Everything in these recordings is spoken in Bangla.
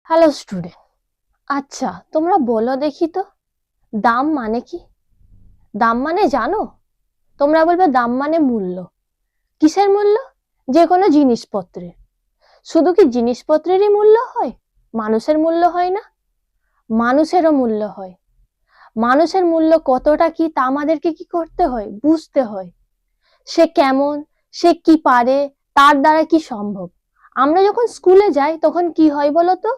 Hello student. আচ্ছা, তোমরা বলো দেখি তো, দাম মানে কি? দাম মানে জানো? তোমরা বলবে দাম মানে মূল্য। কিসের মূল্য? যে কোনো জিনিসপত্রের। শুধু কি জিনিসপত্রেরই মূল্য হয়? মানুষের মূল্য হয় না? মানুষেরও মূল্য হয়। মানুষের মূল্য কতটা কি তা আমাদেরকে কি করতে হয়? বুঝতে হয়। সে কেমন, সে কি পারে, তার দ্বারা কি সম্ভব। আমরা যখন স্কুলে যাই তখন কি হয় বলো তো?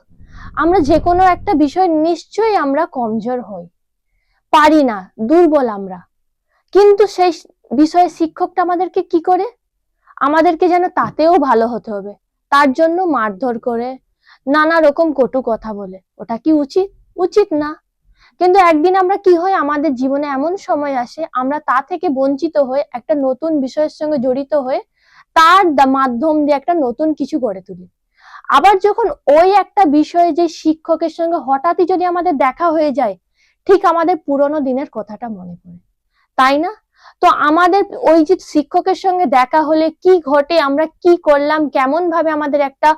আমরা যে কোনো একটা বিষয় নিশ্চয়ই আমরা কমজোর হই, পারি না, দুর্বল আমরা। কিন্তু সেই বিষয়ে শিক্ষকটা আমাদেরকে কি করে? আমাদেরকে যেন তাতেও ভালো হতে হবে, তার জন্য মারধর করে, নানা রকম কটু কথা বলে। ওটা কি উচিত? উচিত না। কিন্তু একদিন আমরা কি হয়, আমাদের জীবনে এমন সময় আসে আমরা তা থেকে বঞ্চিত হয়ে একটা নতুন বিষয়ের সঙ্গে জড়িত হয়ে তার মাধ্যম দিয়ে একটা নতুন কিছু গড়ে তুলি। আবার যখন ওই একটা বিষয়ে যে শিক্ষকের সঙ্গে হঠাৎই যদি আমাদের দেখা হয়ে যায়, ঠিক আমাদের পুরোনো দিনের কথাটা মনে পড়ে, তাই না? তো আমাদের ওই যে শিক্ষকের সঙ্গে দেখা হলে কি ঘটে, আমরা কি করলাম, কেমন ভাবে আমাদের একটা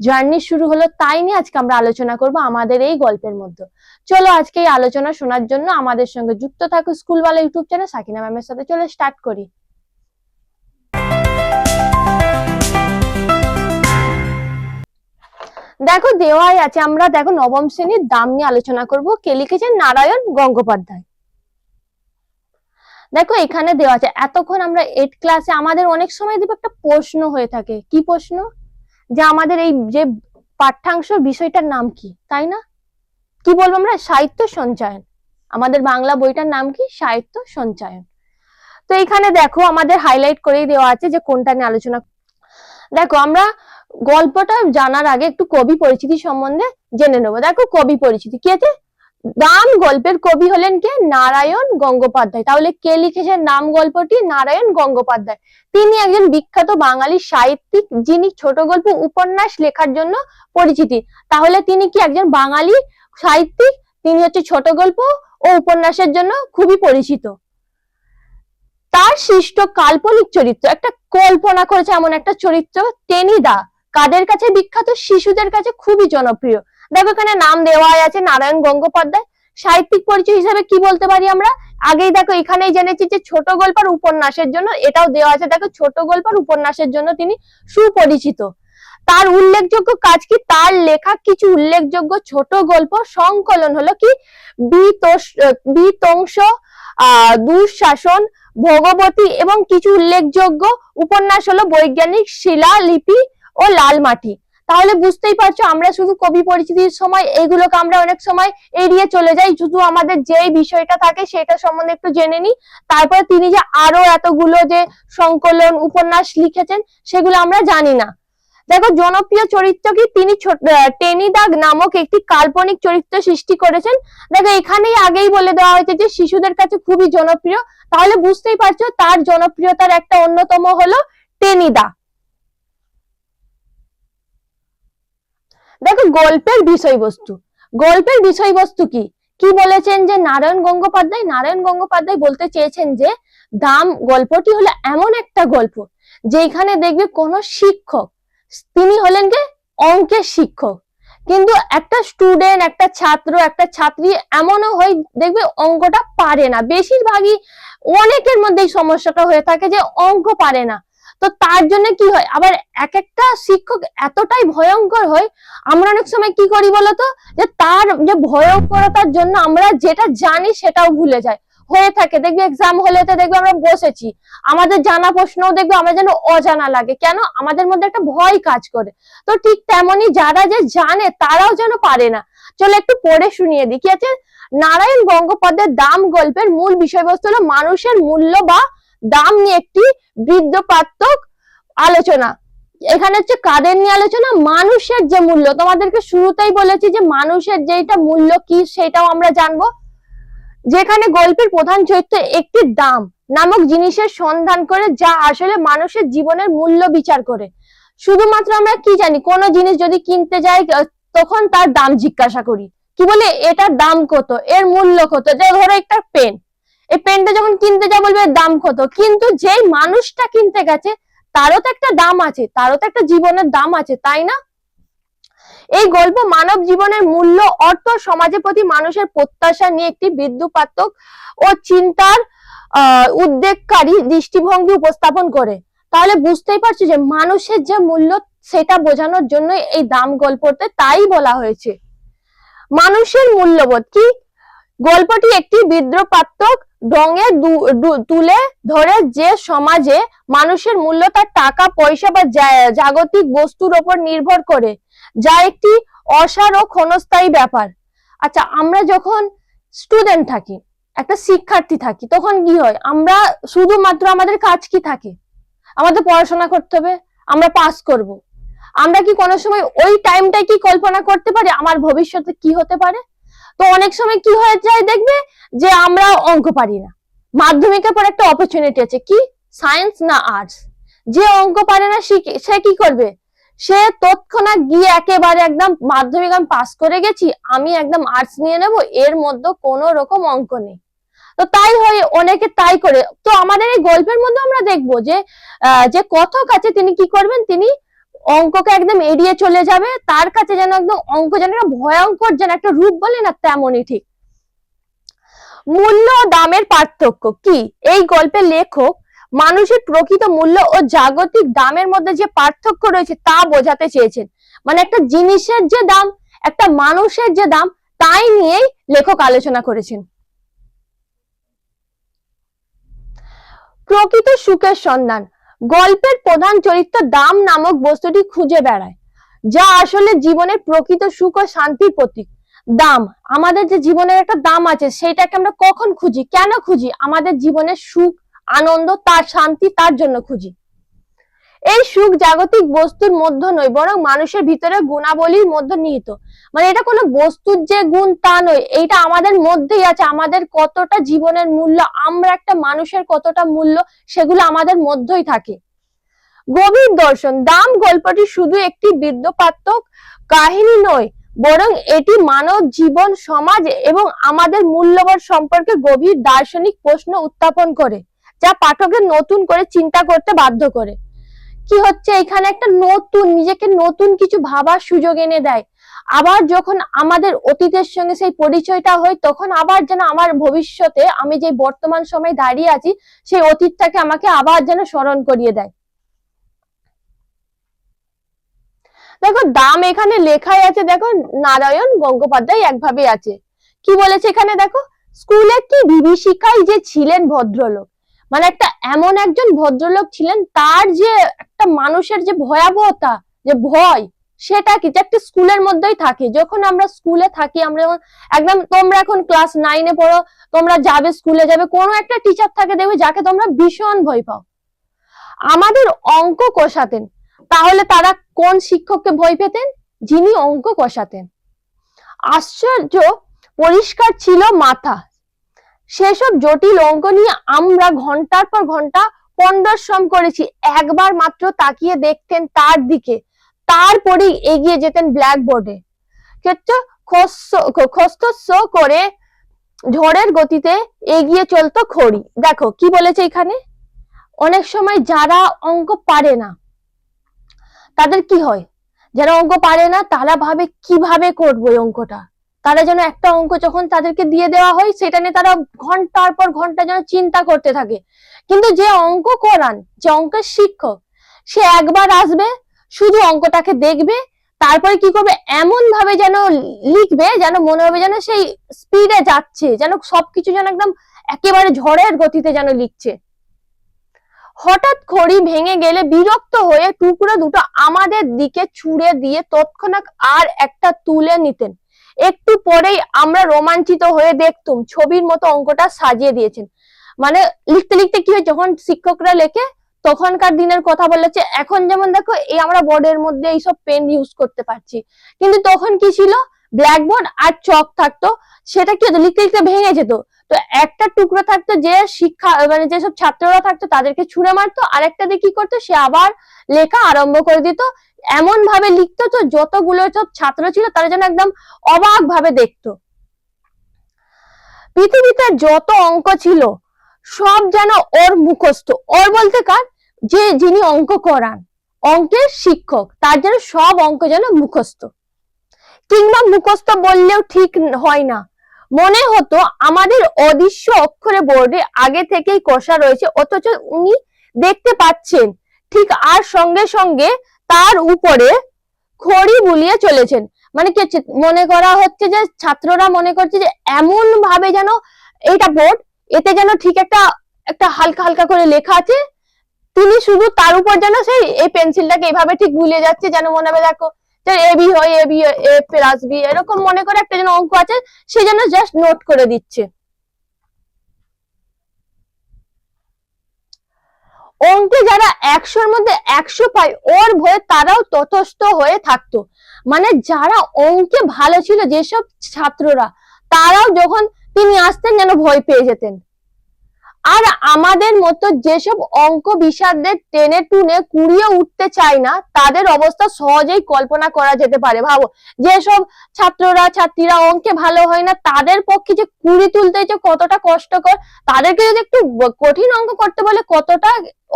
জার্নি শুরু হলো, তাই নিয়ে আজকে আমরা আলোচনা করব আমাদের এই গল্পের মধ্যে। চলো আজকে এই আলোচনা শোনার জন্য আমাদের সঙ্গে যুক্ত থাকো স্কুলওয়ালা ইউটিউব চ্যানেল সাকিনা ম্যামের সাথে। চলো স্টার্ট করি। দেখো দেওয়াই আছে, আমরা দেখো নবম শ্রেণীর দাম নিয়ে আলোচনা করব। কে লিখেছেন? নারায়ণ গঙ্গোপাধ্যায়। দেখো এখানে দেওয়া আছে, এতক্ষণ আমরা 8 ক্লাসে আমাদের অনেক সময় দেখবে একটা প্রশ্ন হয়ে থাকে। কি প্রশ্ন? যে আমাদের এই যে পাঠ্যাংশ বিষয়টার নাম কি, তাই না? কি বলবো আমরা? সাহিত্য সঞ্চয়ন। আমাদের বাংলা বইটার নাম কি? সাহিত্য সঞ্চয়ন। তো এখানে দেখো আমাদের হাইলাইট করেই দেওয়া আছে যে কোনটা নিয়ে আলোচনা। দেখো আমরা গল্পটা জানার আগে একটু কবি পরিচিতি সম্বন্ধে জেনে নেবো। দেখো কবি পরিচিতি কি আছে? দাম গল্পের কবি হলেন কে? নারায়ণ গঙ্গোপাধ্যায়। তাহলে কে লিখেছেন নাম গল্পটি? নারায়ণ গঙ্গোপাধ্যায়। তিনি একজন বিখ্যাত বাঙালি সাহিত্যিক, যিনি ছোট গল্প উপন্যাস লেখার জন্য পরিচিতি। তাহলে তিনি কি একজন বাঙালি সাহিত্যিক? তিনি হচ্ছে ছোট গল্প ও উপন্যাসের জন্য খুবই পরিচিত। তার সৃষ্ট কাল্পনিক চরিত্র, একটা কল্পনা করেছে এমন একটা চরিত্র টেনিদা, কাদের কাছে বিখ্যাত? শিশুদের কাছে খুবই জনপ্রিয়। দেখো এখানে নাম দেওয়াই আছে নারায়ণ গঙ্গোপাধ্যায়। সাহিত্যিক পরিচয় হিসাবে কি বলতে পারি আমরা? আগেই দেখো এখানেই জেনেছি যে ছোট গল্প আর উপন্যাসের জন্য, এটাও দেওয়া আছে। দেখো ছোট গল্প আর উপন্যাসের জন্য তিনি সুপরিচিত। তার উল্লেখযোগ্য কাজ কি? তার লেখা কিছু উল্লেখযোগ্য ছোট গল্প সংকলন হলো কি? বিতংশ, দুঃশাসন, ভগবতী এবং কিছু উল্লেখযোগ্য উপন্যাস হলো বৈজ্ঞানিক শিলালিপি ও লাল মাটি। তাহলে বুঝতেই পারছো আমরা শুধু কবি পরিচিতির সময় এইগুলোকে আমরা অনেক সময় এড়িয়ে চলে যাই, শুধু আমাদের যেই বিষয়টা থাকে সেটা সম্বন্ধে একটু জেনে নিই। তারপরে তিনি যে আরো এতগুলো যে সংকলন উপন্যাস লিখেছেন সেগুলো আমরা জানি না। দেখো জনপ্রিয় চরিত্র কি? তিনি টেনিদাগ নামক একটি কাল্পনিক চরিত্র সৃষ্টি করেছেন। দেখো এখানেই আগেই বলে দেওয়া হয়েছে যে শিশুদের কাছে খুবই জনপ্রিয়। তাহলে বুঝতেই পারছো তার জনপ্রিয়তার একটা অন্যতম হলো টেনিদা। দেখো গল্পের বিষয়বস্তু, গল্পের বিষয়বস্তু কি কি বলেছেন যে নারায়ণ গঙ্গোপাধ্যায় বলতে চেয়েছেন যে দাম গল্পটি হলো এমন একটা গল্প যেখানে দেখবে কোন শিক্ষক, তিনি হলেন কে? অঙ্কের শিক্ষক, কিন্তু একটা স্টুডেন্ট, একটা ছাত্র, একটা ছাত্রী এমনও হয় দেখবে অঙ্কটা পারে না। বেশিরভাগই অনেকের মধ্যে এই সমস্যাটা হয়ে থাকে যে অঙ্ক পারে না। তো তার জন্য কি হয়, আবার এক একটা শিক্ষক এতটাই ভয়ঙ্কর হয়, আমরা অনেক সময় কি করি বলতো, যে তার যে ভয়ঙ্করতার জন্য আমরা যেটা জানি সেটাও ভুলে যাই। হয়ে থাকে দেখবে এক্সাম হলেতে দেখবে আমরা বসেছি, আমাদের জানা প্রশ্নও দেখবে আমরা যেন অজানা লাগে। কেন? আমাদের মধ্যে একটা ভয় কাজ করে। তো ঠিক তেমনি যারা যে জানে তারাও যেন পারে না। চলো একটু পড়ে শুনিয়ে দিই কি আছে। নারায়ণ গঙ্গোপাধ্যায়ের দাম গল্পের মূল বিষয়বস্তু হলো মানুষের মূল্য বা দাম নিয়ে একটি বৃদ্ধপ্রাত্যক আলোচনা। এখানে হচ্ছে কাদের নিয়ে আলোচনা? মানুষের যে মূল্য, তোমাদেরকে শুরুতেই বলেছি যে মানুষের যেটা মূল্য কি সেটাও আমরা জানবো। যেখানে গল্পের প্রধান চরিত্র একটি দাম নামক জিনিসের সন্ধান করে, যা আসলে মানুষের জীবনের মূল্য বিচার করে। শুধুমাত্র আমরা কি জানি, কোন জিনিস যদি কিনতে যাই তখন তার দাম জিজ্ঞাসা করি, কি বলে এটার দাম কত, এর মূল্য কত। যে ধরো একটা পেন, এই পেনটা যখন কিনতে যা বলবে দাম কত, কিন্তু যেই মানুষটা কিনতে গেছে তারও তো একটা দাম আছে, তারও তো একটা জীবনের দাম আছে, তাই না? এই গল্প মানব জীবনের মূল্য, অর্থ, সমাজের প্রতি মানুষের প্রত্যাশা নিয়ে একটি বিদ্রুপাত্মক ও চিন্তার উদ্বেগকারী দৃষ্টিভঙ্গি উপস্থাপন করে। তাহলে বুঝতেই পারছো যে মানুষের যে মূল্য সেটা বোঝানোর জন্য এই দাম গল্পতে তাই বলা হয়েছে। মানুষের মূল্যবোধ কি? গল্পটি একটি বিদ্রুপাত্মক ঢঙে তুলে ধরে যে সমাজে মানুষের মূল্য তার টাকা পয়সা বা জাগতিক বস্তুর উপর নির্ভর করে, যা একটি অসার ও ক্ষণস্থায়ী ব্যাপার। আচ্ছা, আমরা যখন স্টুডেন্ট থাকি, একটা শিক্ষার্থী থাকি, তখন কি হয়? আমরা শুধুমাত্র আমাদের কাজ কি থাকে? আমাদের পড়াশোনা করতে হবে, আমরা পাস করব। আমরা কি কোনো সময় ওই টাইমটাই কি কল্পনা করতে পারি আমার ভবিষ্যতে কি হতে পারে? তো অনেক সময় কি হয়ে যায় দেখবে যে আমরা অঙ্ক পারি না। মাধ্যমিকের পর একটা অপরচুনিটি আছে, কি? সায়েন্স না আর্টস। যে অঙ্ক পারে না সে কি করবে? সে তৎক্ষণাৎ গিয়ে একেবারে একদম মাধ্যমিক আমি পাস করে গেছি, আমি একদম আর্টস নিয়ে নেব, এর মধ্যে কোনো রকম অঙ্ক নেই। তো তাই হয়, অনেকে তাই করে। তো আমাদের এই গল্পের মধ্যে আমরা দেখবো যে কথক আছে, তিনি কি করবেন? তিনি অঙ্ককে একদম এড়িয়ে চলে যাবে। তার কাছে যেন একদম অঙ্ক যেন একটা ভয়ঙ্কর যেন একটা রূপ বলে না, তেমনই ঠিক। মূল্য ও দামের পার্থক্য কি? এই গল্পের লেখক মানুষের প্রকৃত মূল্য ও জাগতিক দামের মধ্যে যে পার্থক্য রয়েছে তা বোঝাতে চেয়েছেন। মানে একটা জিনিসের যে দাম, একটা মানুষের যে দাম, তাই নিয়েই লেখক আলোচনা করেছেন। প্রকৃত সুখের সন্ধান। গল্পের প্রধান চরিত্র দাম নামক বস্তুটি খুঁজে বেড়ায়, যা আসলে জীবনের প্রকৃত সুখ ও শান্তির প্রতীক। দাম, আমাদের যে জীবনের একটা দাম আছে, সেইটাকে আমরা কখন খুঁজি, কেন খুঁজি? আমাদের জীবনের সুখ, আনন্দ, তার শান্তি, তার জন্য খুঁজি। এই সুখ জাগতিক বস্তুর মধ্যে নয়, বরং মানুষের ভিতরে গুণাবলীর মধ্যে নিহিত। মানে এটা কোনো বস্তুর যে গুণ তা নয়, এইটা আমাদের মধ্যেই আছে। আমাদের কতটা জীবনের মূল্য, আমরা একটা মানুষের কতটা মূল্য, সেগুলো আমাদের মধ্যেই থাকে। গভীর দর্শন। দাম গল্পটি শুধু একটি বিদ্রুপাত্মক কাহিনী নয়, বরং এটি মানব জীবন, সমাজ এবং আমাদের মূল্যবোধ সম্পর্কে গভীর দার্শনিক প্রশ্ন উত্থাপন করে, যা পাঠকের নতুন করে চিন্তা করতে বাধ্য করে। কি হচ্ছে এখানে? একটা নতুন, নিজেকে নতুন কিছু ভাবার সুযোগ এনে দেয়। আবার যখন আমাদের অতীতের সঙ্গে সেই পরিচয়টা হয়, তখন আবার যেন আমার ভবিষ্যতে আমি যে বর্তমান সময়ে দাঁড়িয়ে আছি, সেই অতীতটাকে আমাকে আবার যেন স্মরণ করিয়ে দেয়। দেখো, দাম এখানে লেখাই আছে, দেখো নারায়ণ গঙ্গোপাধ্যায় একভাবে আছে। কি বলেছে এখানে দেখো, স্কুলে কি বিভীষিকায় যে ছিলেন ভদ্রলোক, মানে একটা এমন একজন ভদ্রলোক ছিলেন, তার যে একটা মানুষের যে ভয়াবহতা, যে ভয়, সেটা কি একটা স্কুলের মধ্যেই থাকে। যখন আমরা স্কুলে থাকি, আমরা একদম, তোমরা এখন ক্লাস 9-এ পড়ো, তোমরা যাবে স্কুলে, যাবে, কোনো একটা টিচার থাকে দেখবে যাকে তোমরা ভীষণ ভয় পাও। আমাদের অঙ্ক কষাতেন, তাহলে তারা কোন শিক্ষককে ভয় পেতেন? যিনি অঙ্ক কষাতেন। আশ্চর্য পরিষ্কার ছিল মাথা। সেসব জটিল অঙ্ক নিয়ে আমরা ঘন্টার পর ঘন্টা পরিশ্রম করেছি। একবার মাত্র তাকিয়ে দেখতেন তার দিকে, তারপরেই এগিয়ে যেতেন ব্ল্যাকবোর্ডে। খস্তস্য করে ঝড়ের গতিতে এগিয়ে চলতো খড়ি। দেখো কি বলেছে এখানে, অনেক সময় যারা অঙ্ক পারে না, তাদের কি হয়? যারা অঙ্ক পারে না তারা ভাবে কিভাবে করবো এই অঙ্কটা। তারা যেন একটা অঙ্ক যখন তাদেরকে দিয়ে দেওয়া হয়, সেটা নিয়ে তারা ঘন্টার পর ঘন্টা যেন চিন্তা করতে থাকে। কিন্তু যে অঙ্ক করান, যে অঙ্কের শিক্ষক, সে একবার আসবে, শুধু অঙ্কটাকে দেখবে, তারপরে কি করবে, এমন ভাবে যেন লিখবে যেন মনে হবে যেন সেই স্পিডে যাচ্ছে, যেন সবকিছু যেন একদম একেবারে ঝড়ের গতিতে যেন লিখছে। হঠাৎ খড়ি ভেঙে গেলে বিরক্ত হয়ে টুকরো দুটো আমাদের দিকে ছুঁড়ে দিয়ে তৎক্ষণাৎ আর একটা তুলে নিতেন। একটু পরেই আমরা রোমাঞ্চিত হয়ে দেখতুম ছবির মতো অঙ্কটা সাজিয়ে দিয়েছেন। মানে লিখতে লিখতে কি হয়, যখন শিক্ষকরা লেখে, তখনকার দিনের কথা বলেছে। এখন যেমন দেখো, এই আমরা বোর্ডের মধ্যে এইসব পেন ইউজ করতে পারছি, কিন্তু তখন কি ছিল? ব্ল্যাকবোর্ড আর চক থাকতো, সেটা কি হতো, লিখতে লিখতে ভেঙে যেত। তো একটা টুকরো থাকতো, যে শিক্ষা মানে যেসব ছাত্ররা থাকতো তাদেরকে ছুঁড়ে মারতো, আর একটা দিয়ে কি করতো, সে আবার লেখা আরম্ভ করে দিত। এমন ভাবে লিখতো তো যতগুলো সব ছাত্র ছিল তারা যেন একদম অবাক ভাবে দেখতো। পৃথিবীতে যত অঙ্ক ছিল সব যেন ওর মুখস্থ। ওর বলতে কার? যে যিনি অঙ্ক করান, অঙ্কের শিক্ষক, তার যেন সব অঙ্ক যেন মুখস্থ। কিংবা মুখস্থ বললেও ঠিক হয় না, মনে হতো আমাদের অদৃশ্য অক্ষরে বোর্ডে আগে থেকেই কষা রয়েছে, অথচ উনি দেখতে পাচ্ছেন ঠিক, আর সঙ্গে সঙ্গে তার উপরে খড়ি বুলিয়ে চলেছেন। মানে কি মনে করা হচ্ছে যে ছাত্ররা মনে করছে যে এমন ভাবে যেন এইটা বোর্ড, এতে যেন ঠিক একটা একটা হালকা হালকা করে লেখা আছে, তিনি শুধু তার উপর যেন সেই এই পেন্সিলটাকে এইভাবে ঠিক বুলিয়ে যাচ্ছে, যেন মনে হবে দেখো যে এ বি হয় A B A plus B, এরকম মনে করে একটা যেন অঙ্ক আছে সে যেন জাস্ট নোট করে দিচ্ছে। অঙ্কে যারা 100-র মধ্যে 100 পায় ওর ভয়ে তারাও ততস্থ হয়ে থাকতো। মানে যারা অঙ্কে ভালো ছিল যেসব ছাত্ররা, তারাও যখন তিনি আসতেন যেন ভয় পেয়ে যেতেন। আর আমাদের মতো যেসব অঙ্ক বিশারদের টেনে টুনে কুড়িয়ে উঠতে চায় না, তাদের অবস্থা সহজেই কল্পনা করা যেতে পারে। ভাবো, যেসব ছাত্রীরা অঙ্কে ভালো হয় না, তাদের পক্ষে যে কুড়ি তুলতে যে কতটা কষ্টকর, তাদেরকে যদি একটু কঠিন অঙ্ক করতে বলে কতটা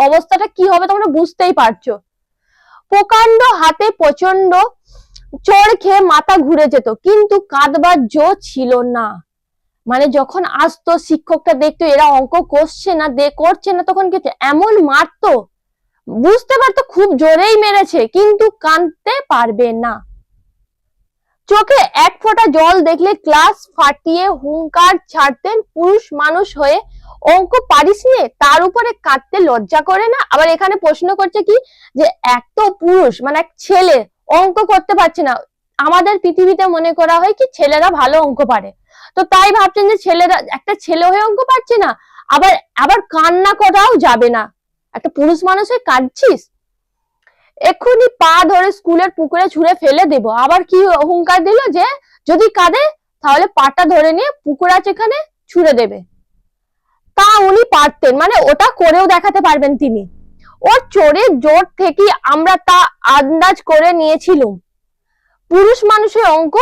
অবস্থাটা কি হবে তোমরা বুঝতেই পারছো। প্রকাণ্ড হাতে প্রচন্ড চড় খেয়ে মাথা ঘুরে যেত, কিন্তু কাঁদবার জো ছিল না। মানে যখন আসতো শিক্ষকটা দেখতো এরা অঙ্ক করছে না, তখন কি এমন মারতো, বুঝতে পারতো খুব জোরেই মেরেছে, কিন্তু কাঁদতে পারবে না। চোখে এক ফোঁটা জল দেখলে ক্লাস ফাটিয়ে হুঙ্কার ছাড়তেন। পুরুষ মানুষ হয়ে অঙ্ক পারিস নে, তার উপরে কাঁদতে লজ্জা করে না? আবার এখানে প্রশ্ন করছে কি, যে এক তো পুরুষ মানে এক ছেলে অঙ্ক করতে পারছে না। আমাদের পৃথিবীতে মনে করা হয় কি ছেলেরা ভালো অঙ্ক পারে, তো তাই ভাবছেন যে ছেলেরা, একটা ছেলে হয়ে অঙ্ক পারছে না, আবার আবার কান্না করাও যাবে না, একটা পুরুষ মানুষ হয়ে কাঁদছিস, এক্ষুনি পা ধরে স্কুলের পুকুরে ছুঁড়ে ফেলে দেব। আবার কি হুঙ্কার দিল যে যদি কাঁদে তাহলে পাটা ধরে নিয়ে পুকুর আছে এখানে ছুঁড়ে দেবে। তা উনি পারতেন, মানে ওটা করেও দেখাতে পারবেন তিনি। ওর চোরের জোর থেকে আমরা তা আন্দাজ করে নিয়েছিলাম। পুরুষ মানুষের অঙ্ক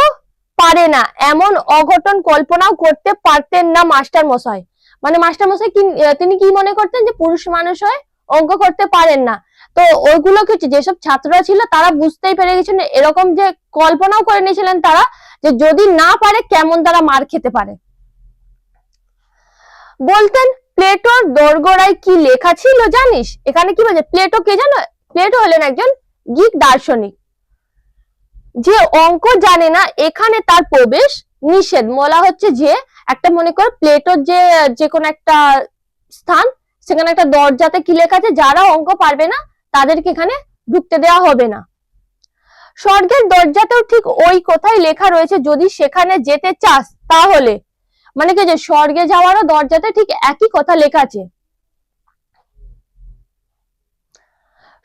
পারে না এমন অঘটন কল্পনাও করতে পারতেন না মাস্টার মশাই। মানে মাস্টার মশাই তিনি কি মনে করতেন যে পুরুষ মানুষ হয় অঙ্ক করতে পারেন না। তো ওইগুলো কিছু যেসব ছাত্ররা ছিল তারা বুঝতেই পেরে গেছিলেন, এরকম যে কল্পনাও করে নিয়েছিলেন তারা, যে যদি না পারে কেমন তারা মার খেতে পারে। বলতেন প্লেটোর দোরগোড়ায় কি লেখা ছিল জানিস? এখানে কি বলছে, প্লেটো কে জানো? প্লেটো হলেন একজন গ্রিক দার্শনিক। যে অঙ্ক জানে না এখানে তার প্রবেশ নিষেধ। বলা হচ্ছে যে একটা মনে করো প্লেটোর যে কোনো একটা স্থান, সেখানে একটা দরজাতে কি লেখা আছে, যারা অঙ্ক পারবে না তাদেরকে এখানে ঢুকতে দেওয়া হবে না। স্বর্গের দরজাতেও ঠিক ওই কথাই লেখা রয়েছে, যদি সেখানে যেতে চাস তাহলে। মানে কি যে স্বর্গে যাওয়ারও দরজাতে ঠিক একই কথা লেখা আছে।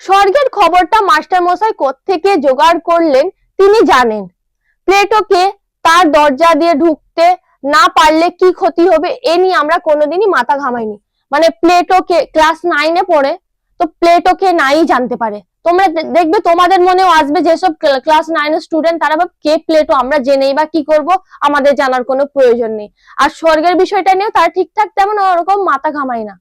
স্বর্গের খবরটা মাস্টার মশাই কোত্থেকে জোগাড় করলেন তিনি জানেন। প্লেটোকে তার দরজা দিয়ে ঢুকতে না পারলে কি ক্ষতি হবে এ নিয়ে আমরা কোনোদিনই মাথা ঘামাইনি। মানে প্লেটোকে ক্লাস 9-এ পড়ে, তো প্লেটোকে নাই জানতে পারে। তোমরা দেখবে তোমাদের মনেও আসবে, যেসব ক্লাস 9-এর স্টুডেন্ট তারা ভাব কে প্লেটো, আমরা জেনেই বা কি করব, আমাদের জানার কোনো প্রয়োজন নেই। আর স্বর্গের বিষয়টা নিয়েও তারা ঠিকঠাক তেমন ওরকম মাথা ঘামায় না।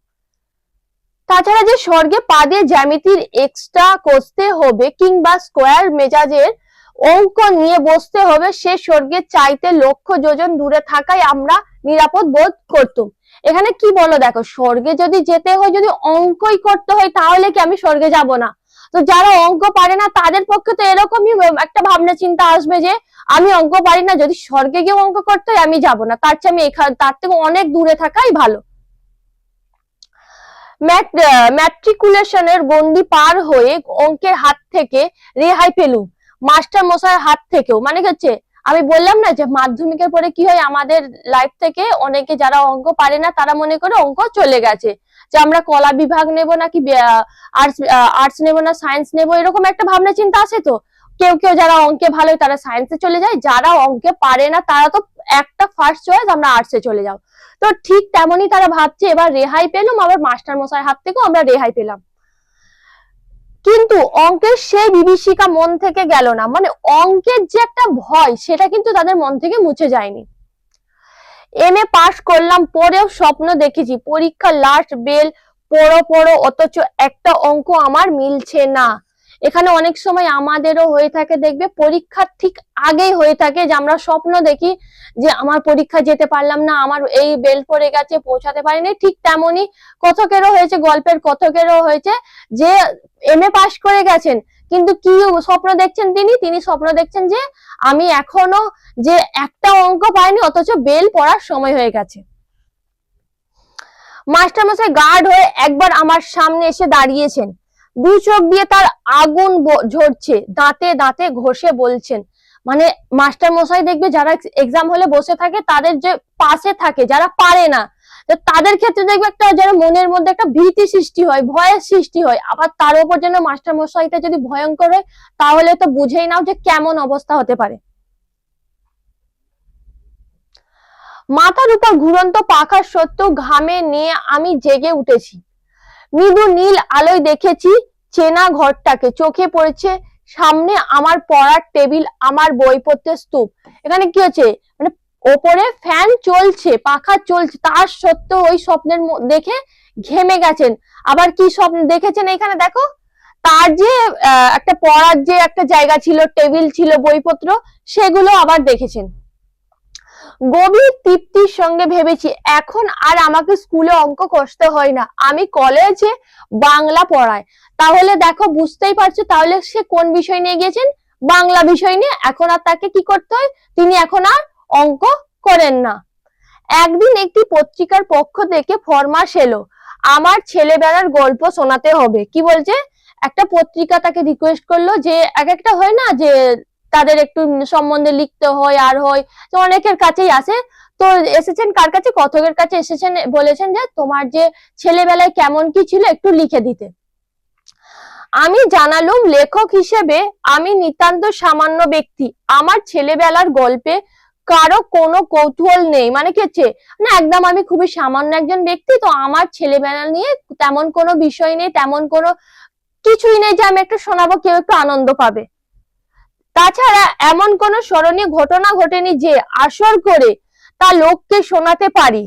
তাছাড়া যে স্বর্গে পা দিয়ে জ্যামিতির এক্সট্রা কষতে হবে কিংবা স্কোয়ার মেজাজের অঙ্ক নিয়ে বসতে হবে, সে স্বর্গের চাইতে লক্ষ যোজন দূরে থাকায় আমরা নিরাপদ বোধ করতুম। এখানে কি বলো দেখো, স্বর্গে যদি যেতে হয়, যদি অঙ্কই করতে হয়, তাহলে কি আমি স্বর্গে যাব না? তো যারা অঙ্ক পারে না তাদের পক্ষে তো এরকমই একটা ভাবনা চিন্তা আসবে যে আমি অঙ্ক পারি না, যদি স্বর্গে গিয়ে অঙ্ক করতে হয় আমি যাব না, তার চেয়ে আমি তার থেকে অনেক দূরে থাকাই ভালো। ম্যাট্রিকুলেশনের গন্ডি পার হয়ে অঙ্কের হাত থেকে রেহাই পেলুম, মাস্টার মশাইয়ের হাত থেকেও। মানে হচ্ছে আমি বললাম না যে মাধ্যমিকের পরে কি হয়, আমাদের লাইফ থেকে অনেকে যারা অঙ্ক পারে না তারা মনে করে অঙ্ক চলে গেছে, যে আমরা কলা বিভাগ নেব নাকি আর্টস নেব না সায়েন্স নেব, এরকম একটা ভাবনা চিন্তা আসে। তো কেউ কেউ যারা অঙ্কে ভালো তারা সায়েন্সে চলে যায়, যারা অঙ্কে পারে না তারা তো একটা ফার্স্ট চয়েস আমরা আর্টসে চলে যাও। তো ঠিক তেমনই তারা ভাবছে এবার রেহাই পেলাম, আবার মাস্টার মশাই হাত থেকেও আমরা রেহাই পেলাম। কিন্তু অঙ্কের সেই বিভীষিকা মন থেকে গেল না। মানে অঙ্কের যে একটা ভয় সেটা কিন্তু তাদের মন থেকে মুছে যায়নি। এমএ পাস করলাম, পরেও স্বপ্ন দেখেছি পরীক্ষা লাস্ট বেল পড়ো, অথচ একটা অঙ্ক আমার মিলছে না। এখানে অনেক সময় আমাদেরও হয়ে থাকে, দেখবে পরীক্ষার ঠিক আগেই হয়ে থাকে যে আমরা স্বপ্ন দেখি যে আমার পরীক্ষা যেতে পারলাম না, আমার এই বেল পড়ে গেছে, পৌঁছাতে পারিনি। ঠিক তেমনই কথকেরও হয়েছে, গল্পের কথকেরও হয়েছে যে এমএ পাশ করে গেছেন, কিন্তু কি স্বপ্ন দেখছেন তিনি স্বপ্ন দেখছেন যে আমি এখনো যে একটা অঙ্ক পাইনি, অথচ বেল পড়ার সময় হয়ে গেছে। মাস্টারমশাই গার্ড হয়ে একবার আমার সামনে এসে দাঁড়িয়েছেন, দু চোখ দিয়ে তার আগুন ঝরছে, দাঁতে দাঁতে ঘষে বলছেন, মানে মাস্টার মশাই দেখবে যারা এক্সাম হলে বসে থাকে, তাদের যে পাশে থাকে যারা পারে না, তাদের ক্ষেত্রে দেখবে একটা যারা মনের মধ্যে একটা ভীতি সৃষ্টি হয়, ভয়ের সৃষ্টি হয়, আবার তার উপর যেন মাস্টার মশাইটা যদি ভয়ঙ্কর হয়, তাহলে তো বুঝেই নাও যে কেমন অবস্থা হতে পারে। মাথার উপর ঘুরন্ত পাখার সত্ত্বেও ঘামে নিয়ে আমি জেগে উঠেছি। মৃদু নীল আলোয় দেখেছি চেনা ঘরটাকে, চোখে পড়েছে সামনে আমার পড়ার টেবিল, আমার বইপত্রের স্তূপ। এখানে কি হচ্ছে, মানে ওপরে ফ্যান চলছে, পাখা চলছে, তার সত্ত্বেও ওই স্বপ্নের দেখে ঘেমে গেছেন। আবার কি স্বপ্ন দেখেছেন এখানে দেখো, তার যে একটা পড়ার যে একটা জায়গা ছিল, টেবিল ছিল, বইপত্র, সেগুলো আবার দেখেছেন। গভীর তৃপ্তির সঙ্গে ভেবেছি এখন আর আমাকে স্কুলে অঙ্ক কষতে হয় না, আমি কলেজে বাংলা পড়াই। তাহলে দেখো বুঝতেই পারছো, তাহলে সে কোন বিষয় নিয়ে গিয়েছেন, বাংলা বিষয় নিয়ে। এখন আর তাকে কি করতে হয়, তিনি এখন আর অঙ্ক করেন না। একদিন একটি পত্রিকার পক্ষ থেকে ফরমাস এলো, আমার ছেলেবেলার গল্প শোনাতে হবে। কি বলছে, একটা পত্রিকা তাকে রিকোয়েস্ট করলো যে এক একটা হয় না যে তাদের একটু সম্বন্ধে লিখতে হয়, আর হয় তো অনেকের কাছেই আসে, তো এসেছেন কার কাছে, কথকের কাছে এসেছেন, বলেছেন যে তোমার যে ছেলেবেলায় কেমন কি ছিল একটু লিখে দিতে। আমি জানালুম লেখক হিসেবে আমি নিতান্ত সামান্য ব্যক্তি, আমার ছেলেবেলার গল্পে কারো কোনো কৌতূহল নেই। মানে কি হচ্ছে না, একদম আমি খুবই সামান্য একজন ব্যক্তি, তো আমার ছেলেবেলা নিয়ে তেমন কোনো বিষয় নেই, তেমন কোনো কিছুই নেই যে আমি একটু শোনাবো, কেউ একটু আনন্দ পাবে। তাছাড়া এমন কোনো স্মরণীয় ঘটনা ঘটেনি যে আসর করে তা লোককে শোনাতে পারি।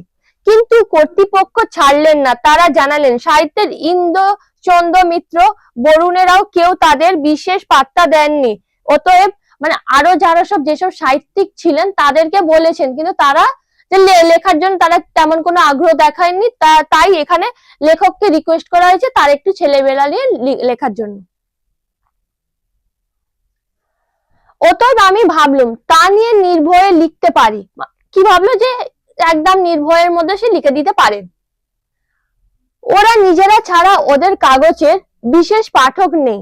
কিন্তু কর্তৃপক্ষ ছাড়লেন না, তারা জানালেন সাহিত্যের ইন্দ্রচন্দ্র মিত্র বরুণেরাও কেউ তাদের বিশেষ পাত্তা দেননি। অতএব মানে আরো যারা সব যেসব সাহিত্যিক ছিলেন তাদেরকে বলেছেন, কিন্তু তারা যে লেখার জন্য তারা তেমন কোনো আগ্রহ দেখায়নি, তাই এখানে লেখককে রিকোয়েস্ট করা হয়েছে তার একটু ছেলেবেলা নিয়ে লেখার জন্য। অতএব আমি ভাবলুম তা নিয়ে নির্ভয়ে লিখতে পারি। কি ভাবলো, যে একদম নির্ভয়ের মধ্যে সে লিখে দিতে পারেন। ওরা নিজেরা ছাড়া ওদের কাগজের বিশেষ পাঠক নেই,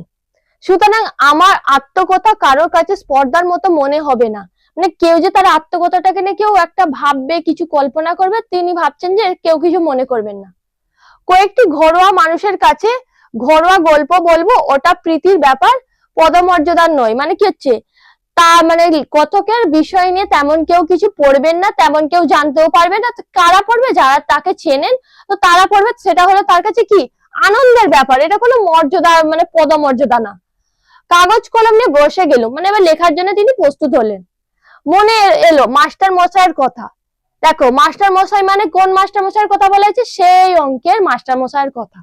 সুতরাং আমার আত্মকথা কারোর কাছে স্পর্ধার মতো মনে হবে না। মানে কেউ যে তার আত্মকথাটাকে নিয়ে কেউ একটা ভাববে, কিছু কল্পনা করবে, তিনি ভাবছেন যে কেউ কিছু মনে করবেন না। কয়েকটি ঘরোয়া মানুষের কাছে ঘরোয়া গল্প বলবো, ওটা প্রীতির ব্যাপার, পদমর্যাদার নয়। মানে কি হচ্ছে, তা মানে কথকের বিষয় নিয়ে তেমন কেউ কিছু পড়বেন না, তেমন কেউ জানতেও পারবে না। কারা পড়বে, যারা তাকে চেনেন, তো তারা পড়বে, সেটা হলো তার কাছে কি আনন্দের ব্যাপার, এটা কোনো মর্যাদা মানে পদমর্যাদা না। কাগজ কলম নিয়ে বসে গেল, মানে এবার লেখার জন্য তিনি প্রস্তুত হলেন। মনে এলো মাস্টার মশাইয়ের কথা। দেখো মাস্টার মশাই মানে কোন মাস্টার মশাইয়ের কথা বলা হয়েছে, সেই অঙ্কের মাস্টার মশাইয়ের কথা।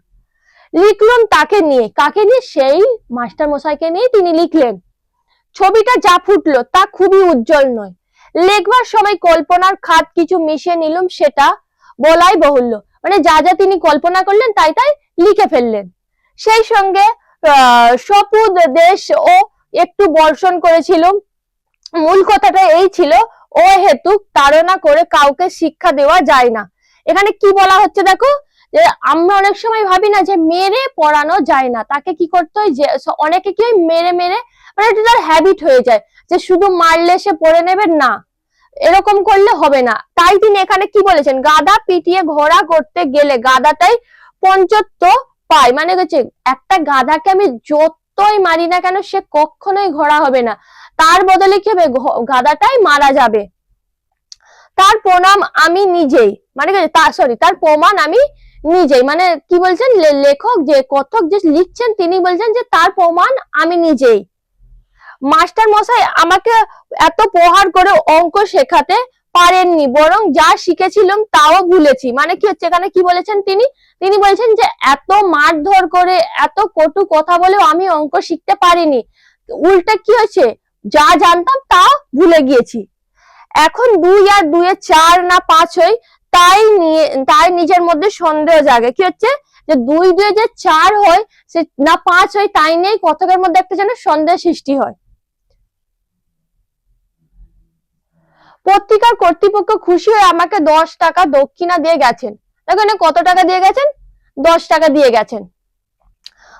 লিখলাম তাকে নিয়ে, কাকে নিয়ে, সেই মাস্টার মশাইকে নিয়ে তিনি লিখলেন। ছবিটা যা ফুটলো তা খুবই উজ্জ্বল নয়, লেখবার সময় কল্পনার খাত কিছু মিশিয়ে নিলাম, সেটা বলাই বাহুল্য। মানে যা যা তিনি কল্পনা করলেন তাই তাই লিখে ফেললেন। সেই সঙ্গে সপুদ দেশ ও একটু বর্ষণ করেছিল। মূল কথাটা এই ছিল, ও হেতু তাড়না করে কাউকে শিক্ষা দেওয়া যায় না। এখানে কি বলা হচ্ছে দেখো, যে আমরা অনেক সময় ভাবি না যে মেরে পড়ানো যায় না, তাকে কি করতে হয়, যে অনেকে কি মেরে মেরে মানে এটা তার হ্যাবিট হয়ে যায়, যে শুধু মারলে সে পড়ে নেবে না, এরকম করলে হবে না। তাই তিনি এখানে কি বলেছেন, গাধা পিটিয়ে ঘোড়া করতে গেলে গাধাটাই পঞ্চত্ব পায়। মানে হচ্ছে একটা গাধাকে আমি যতই মারি না কেন সে কখনোই ঘোড়া হবে না, তার বদলে কি হবে, গাধাটাই মারা যাবে। তার প্রণাম আমি নিজেই, মানে তার প্রমাণ আমি নিজেই। মানে কি বলছেন লেখক, যে কথক যে লিখছেন তিনি বলছেন যে তার প্রমাণ আমি নিজেই। মাস্টার মশাই আমাকে এত প্রহার করে অঙ্ক শেখাতে পারেননি, বরং যা শিখেছিলাম তাও ভুলেছি। মানে কি হচ্ছে এখানে কি বলেছেন তিনি? তিনি বলেছেন যে এত মারধর করে, এত কটু কথা বলেও আমি অঙ্ক শিখতে পারিনি। উল্টা কি হয়েছে, যা জানতাম তা ভুলে গিয়েছি। এখন 2 আর 2 এ 4 না 5 হয়, তাই নিজের মধ্যে সন্দেহ জাগে। কি হচ্ছে যে 2 2 যে 4 হয় সে না 5 হয়, তাই নেই কথকের মধ্যে একটা যেন সন্দেহ সৃষ্টি হয়। পত্রিকার কর্তৃপক্ষ খুশি হয়ে আমাকে 10 টাকা দক্ষিণা দিয়ে গেছেন। এখানে কত টাকা দিয়ে গেছেন? 10 টাকা দিয়ে গেছেন।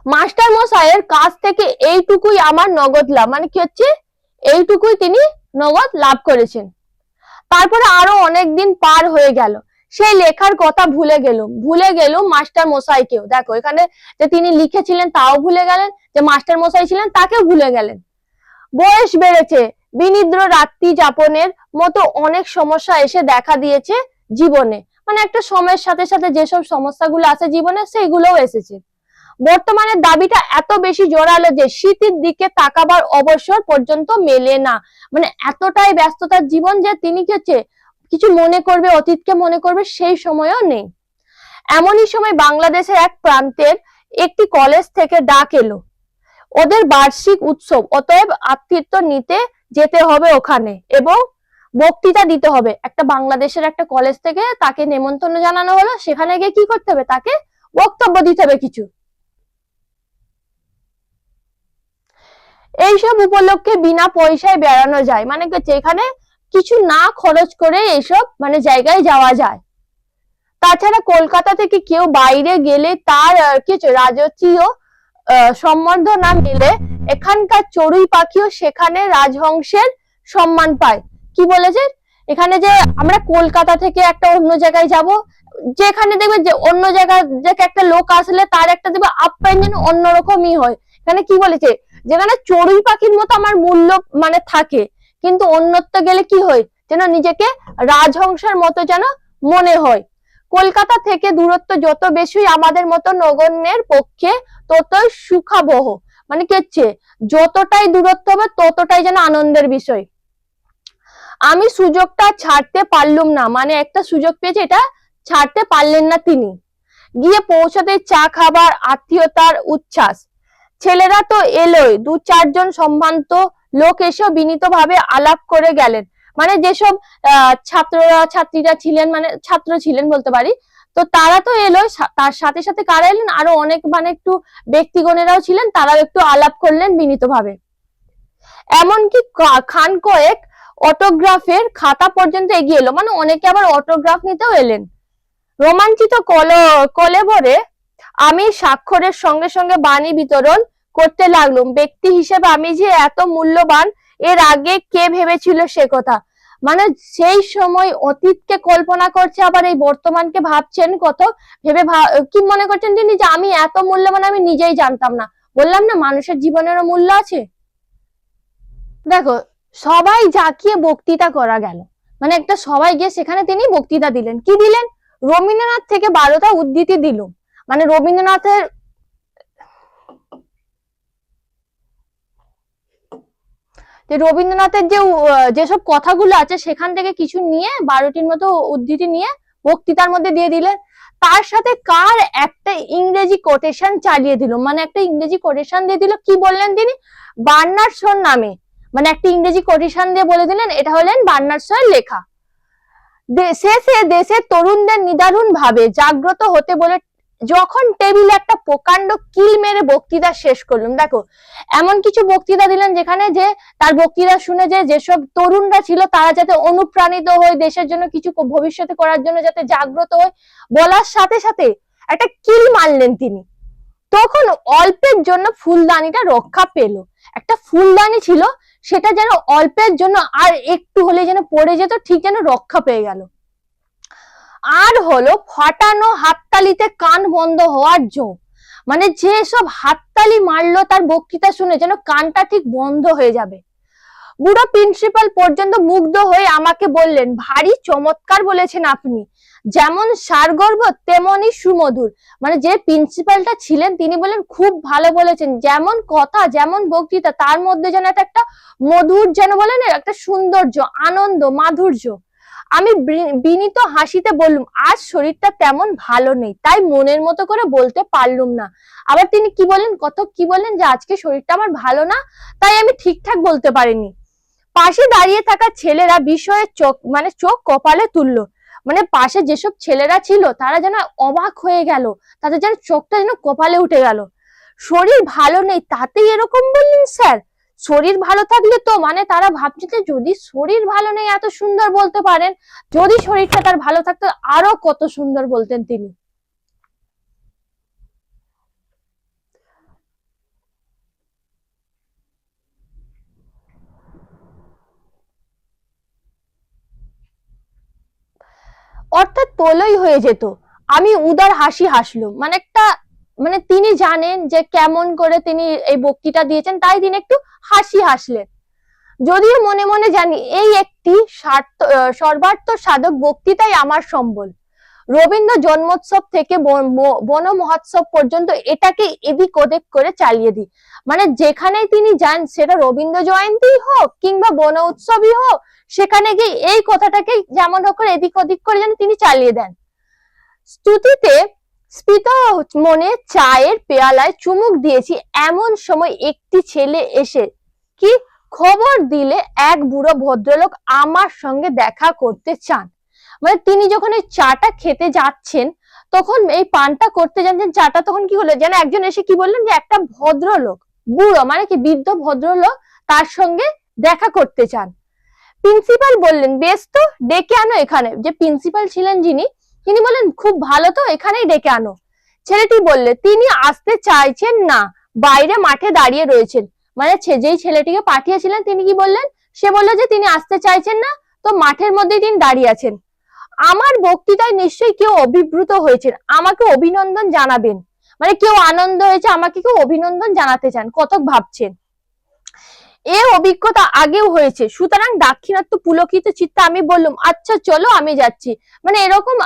মাস্টার মশাইয়ের কাছ থেকে এইটুকুই আমার নগদ লাভ। মানে কি হচ্ছে, এইটুকুই তিনি নগদ লাভ করেছেন। তারপরে আরো অনেক দিন পার হয়ে গেল, সেই লেখার কথা ভুলে গেল মাস্টার মশাইকেও। দেখো এখানে যে তিনি লিখেছিলেন তাও ভুলে গেলেন, যে মাস্টার মশাই ছিলেন তাকেও ভুলে গেলেন। বয়স বেড়েছে, বিনিদ্র রাত্রি যাপনের মতো অনেক সমস্যা এসে দেখা দিয়েছে জীবনে। মানে একটা সময়ের সাথে সাথে যেসব সমস্যাগুলো আছে জীবনে, সেইগুলোও এসেছে। বর্তমানে দাবিটা এত বেশি জোরালো যে স্মৃতির দিকে তাকাবার অবসর পর্যন্ত মেলে না। মানে এতটাই ব্যস্ততার জীবন যে তিনি কিছু মনে করবে, অতীতকে মনে করবে, সেই সময়ও নেই। এমনই সময় বাংলাদেশের এক প্রান্তের একটি কলেজ থেকে ডাক এলো, ওদের বার্ষিক উৎসব, অতএব আতিথ্য নিতে যেতে হবে ওখানে এবং বক্তৃতা দিতে হবে। একটা বাংলাদেশের একটা কলেজ থেকে তাকে নেমন্তন্ন জানানো হলো, সেখানে গিয়ে কি করতে হবে, তাকে বক্তব্য দিতে হবে কিছু। এইসব উপলক্ষে বিনা পয়সায় বেড়ানো যায়। মানে এখানে কিছু না খরচ করে এইসব মানে জায়গায় যাওয়া যায়। তাছাড়া কলকাতা থেকে কেউ বাইরে গেলে তার কিছু রাজকীয় সম্বর্ধনা মেলে, এখানকার চড়ুই পাখিও সেখানে রাজহংসের সম্মান পায়। কি বলেছে এখানে, যে আমরা কলকাতা থেকে একটা অন্য জায়গায় যাব, যেখানে দেখবে যে অন্য জায়গা থেকে একটা লোক আসলে তার একটা দেখবে আপ্যায়ন যেন অন্যরকমই হয়। এখানে কি বলেছে, যেখানে চড়ুই পাখির মতো আমার মূল্য মানে থাকে, কিন্তু অন্যত্র গেলে কি হয়, যেন নিজেকে রাজহংসের মতো যেন মনে হয়। কলকাতা থেকে দূরত্ব যত বেশি আমাদের মতো নগণ্যের পক্ষে ততই সুখাবহ। মানে কি হচ্ছে, যতটাই দূরত্ব হবে ততটাই যেন আনন্দের বিষয়। আমি সুযোগটা ছাড়তে পারলুম না। মানে একটা সুযোগ পেয়েছে, এটা ছাড়তে পারলেন না তিনি। গিয়ে পৌঁছাতে চা খাবার, আত্মীয়তার উচ্ছ্বাস। ছেলেরা তো এলোই, 2-4 জন সম্ভ্রান্ত লোক এসেও বিনীতভাবে আলাপ করে গেলেন। মানে যেসব ছাত্রীরা ছিলেন, মানে ছাত্র ছিলেন বলতে পারি, তো তারা তো এলো, তার সাথে সাথে কারা এলেন, আরো অনেক মানে একটু ব্যক্তিগণেরাও ছিলেন, তারাও একটু আলাপ করলেন বিনীতভাবে। এমনকি খান কয়েক অটোগ্রাফের খাতা পর্যন্ত এগিয়ে এলো। মানে অনেকে আবার অটোগ্রাফ নিতেও এলেন। রোমাঞ্চিত কলেবরে আমি স্বাক্ষরের সঙ্গে সঙ্গে বাণী বিতরণ করতে লাগলুম। ব্যক্তি হিসেবে আমি যে এত মূল্যবান এর আগে কে ভেবেছিল সে কথা। মানে সেই সময় অতীতকে কল্পনা করছে, আবার এই বর্তমানকে ভাবছেন কত ভেবে, কি মনে করছেন তিনি, যে আমি এত মূল্যবান আমি নিজেই জানতাম না। বললাম না মানুষের জীবনেরও মূল্য আছে। দেখো সবাই জাকিয়ে বক্তৃতা করা গেল, মানে একটা সবাই গিয়ে সেখানে তিনি বক্তৃতা দিলেন। কি দিলেন, রবীন্দ্রনাথ থেকে 12টা উদ্ধৃতি দিল। মানে রবীন্দ্রনাথের যে যেসব কথাগুলো আছে সেখান থেকে কিছু নিয়ে 12টির মতো উদ্ধৃতি নিয়ে বক্তৃতার মধ্যে দিয়ে দিলেন। তার সাথে কার একটা ইংরেজি কোটেশন চালিয়ে দিল, মানে একটা ইংরেজি কোটেশন দিয়ে দিল। কি বললেন তিনি, বার্নার্ড শোর নামে মানে একটা ইংরেজি কোটেশন দিয়ে বলে দিলেন এটা হলেন বার্নার্ড শোর লেখা। শেষে দেশের তরুণদের নিদারুণ ভাবে জাগ্রত হতে বলে যখন টেবিলে একটা প্রকাণ্ড কিল মেরে বক্তৃতা শেষ করলাম। দেখো এমন কিছু বক্তৃতা দিলেন যেখানে যে তার বক্তৃতা শুনে যে যেসব তরুণরা ছিল তারা যাতে অনুপ্রাণিত হয়, দেশের জন্য কিছু ভবিষ্যতে করার জন্য যাতে জাগ্রত হয়, বলার সাথে সাথে একটা কিল মারলেন তিনি। তখন অল্পের জন্য ফুলদানিটা রক্ষা পেল। একটা ফুলদানি ছিল, সেটা যেন অল্পের জন্য আর একটু হলে যেন পড়ে যেত, ঠিক যেন রক্ষা পেয়ে গেল। আর হলো ফাটানো হাততালিতে কান বন্ধ হওয়ার জো। মানে যে সব হাততালি মারলো তার বক্তৃতা শুনে যেন কানটা ঠিক বন্ধ হয়ে যাবে। বুড়ো প্রিন্সিপাল পর্যন্ত মুগ্ধ হয়ে আমাকে বললেন, ভারী চমৎকার বলেছেন আপনি, যেমন সারগর্ভ তেমনই সুমধুর। মানে যে প্রিন্সিপালটা ছিলেন তিনি বললেন খুব ভালো বলেছেন, যেমন কথা যেমন বক্তৃতা তার মধ্যে যেন একটা মধুর, যেন বলেন একটা সৌন্দর্য, আনন্দ, মাধুর্য। আমি বিনীত হাসিতে বললুম, আজ শরীরটা তেমন ভালো নেই, তাই মনের মতো করে বলতে পারলুম না। আবার তিনি কি বললেন, কথক কি বললেন, যে আজকে শরীরটা আমার ভালো না, তাই আমি ঠিকঠাক বলতে পারিনি। পাশে দাঁড়িয়ে থাকা ছেলেরা বিষয়ে চোখ কপালে তুললো। মানে পাশে যেসব ছেলেরা ছিল তারা যেন অবাক হয়ে গেল, তাদের যেন চোখটা যেন কপালে উঠে গেল। শরীর ভালো নেই তাতেই এরকম বললেন স্যার? শরীর ভালো থাকলে তো, মানে তারা ভাবছে যে যদি শরীর ভালো নেই এত সুন্দর বলতে পারেন, যদি শরীরটা তার ভালো থাকতো আরো কত সুন্দর বলতেন তিনি। অর্থাৎ প্রলয় হয়ে যেত। আমি উদার হাসি হাসলুম, মানে একটা, মানে তিনি জানেন যে কেমন করে তিনি এই বক্তৃতা দিয়েছেন, তাই তিনি একটু হাসি হাসলেন। যদিও মনে মনে জানি এই একটি সর্বার্থ সাধক বক্তৃতাই আমার সম্বল। রবীন্দ্র জন্মোৎসব থেকে বন মহোৎসব পর্যন্ত এটাকে এদিক ওদিক করে চালিয়ে দিই। মানে যেখানেই তিনি যান, সেটা রবীন্দ্র জয়ন্তী হোক কিংবা বন উৎসবই হোক, সেখানে গিয়ে এই কথাটাকে যেমন হোক করে এদিক ওদিক করে যেন তিনি চালিয়ে দেন। স্তুতিতে স্ফীত মনে চায়ের পেয়ালায় চুমুক দিয়েছি, এমন সময় একটি ছেলে এসে কি খবর দিলে এক বুড়ো ভদ্রলোক আমার সঙ্গে দেখা করতে চান। মানে তিনি যখন এই চাটা খেতে যাচ্ছেন, তখন এই পানটা করতে যাচ্ছেন চাটা, তখন কি হলো যেন একজন এসে কি বললেন, যে একটা ভদ্রলোক, বুড়ো মানে কি বৃদ্ধ ভদ্রলোক তার সঙ্গে দেখা করতে চান। প্রিন্সিপাল বললেন, বেশ তো, ডেকে আনো এখানে। যে প্রিন্সিপাল ছিলেন যিনি, তিনি বললেন, খুব ভালো তো, এখানেই ডেকে আনো। ছেলেটি বললে, তিনি আসতে চাইছেন না, বাইরে মাঠে দাঁড়িয়ে রয়েছেন। মানে যেই ছেলেটিকে পাঠিয়েছিলেন তিনি কি বললেন, সে বললো যে তিনি আসতে চাইছেন না, তো মাঠের মধ্যে তিনি দাঁড়িয়ে আছেন। আমার বক্তৃতায় নিশ্চয়ই কেউ অভিভূত হয়েছেন, আমাকে অভিনন্দন জানাবেন। মানে কেউ আনন্দ হয়েছে, আমাকে কেউ অভিনন্দন জানাতে চান, কতক ভাবছেন। এর অভিজ্ঞতা আগেও হয়েছে, সুতরাং দাক্ষিণাত্য পুলকিত চিত্তে আমি বললাম, আচ্ছা চলো আমি যাচ্ছি। মানে এরকম